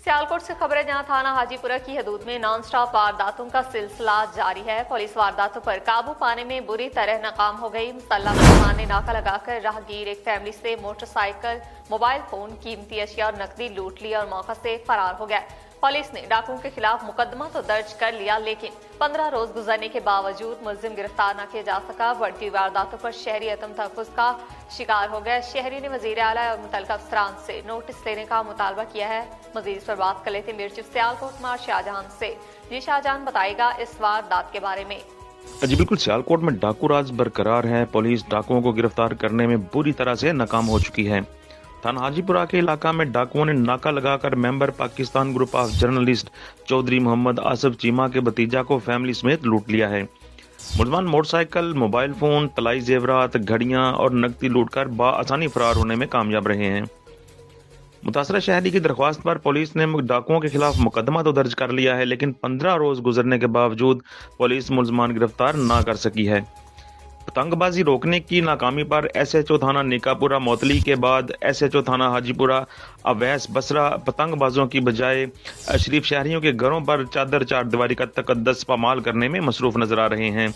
सियालकोट से खबर है, जहां थाना हाजीपुरा की हदूद में नॉन स्टॉप वारदातों का सिलसिला जारी है। पुलिस वारदातों पर काबू पाने में बुरी तरह नाकाम हो गई। मुसल्लह मुसलमान ने नाका लगाकर राहगीर एक फैमिली से मोटरसाइकिल, मोबाइल फोन, कीमती अशिया और नकदी लूट ली और मौका से फरार हो गया। पुलिस ने डाकुओं के खिलाफ मुकदमा तो दर्ज कर लिया, लेकिन 15 रोज गुजरने के बावजूद मुलजिम गिरफ्तार न किया जा सका। बढ़ती वारदातों पर शहरी अदम तहफ़्फ़ुज़ का शिकार हो गया। शहरी ने वज़ीर आला और मुतल्लिक़ अफसरान से नोटिस लेने का मुतालबा किया है। मज़ीद इस पर बात कर लेते हैं मेरे चीफ सियालकोट में शाहजहान से। जी शाहजहान, बताएगा इस वारदात के बारे में। जी बिल्कुल, सियालकोट में डाकू राज बरकरार है। पुलिस डाकुओं को गिरफ्तार करने में बुरी तरह से नाकाम हो चुकी है। थाना हाजीपुरा के इलाका में डाकुओं ने नाका लगाकर member Pakistan group of journalist Chaudhry Mohammad Asif Cheema के भतीजा को फैमिली समेत लूट लिया है। मुलजमान मोटरसाइकिल, मोबाइल फोन, तलाई जेवरात, घड़ियां और नकदी लूटकर बआसानी फरार होने में कामयाब रहे हैं। मुतासरा शहरी की दरख्वास्त पर पुलिस ने डाकुओं के खिलाफ मुकदमा तो दर्ज कर लिया है, लेकिन 15 रोज गुजरने के बावजूद पुलिस मुलजमान गिरफ्तार ना कर सकी है। पतंगबाजी रोकने की नाकामी पर SHO थाना निकापुरा मोतली के बाद SHO थाना हाजीपुरा अवैस बसरा पतंगबाजों की बजाय शरीफ शहरियों के घरों पर चादर चारदीवारी का तकद्दस पामाल करने में मसरूफ नजर आ रहे हैं।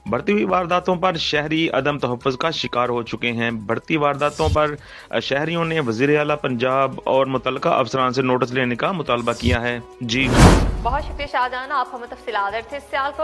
बढ़ती हुई वारदातों पर शहरी अदम तहफ़्फ़ुज़ का शिकार हो चुके हैं। बढ़ती वारदातों पर शहरियों ने वज़ीर आला पंजाब और मुतल्लिक़ा अफसरान से नोटिस लेने का मुतालबा किया है। जी बहुत शुक्रिया शाहजहान, आप हमें तफसीलात देते थे। सियालकोट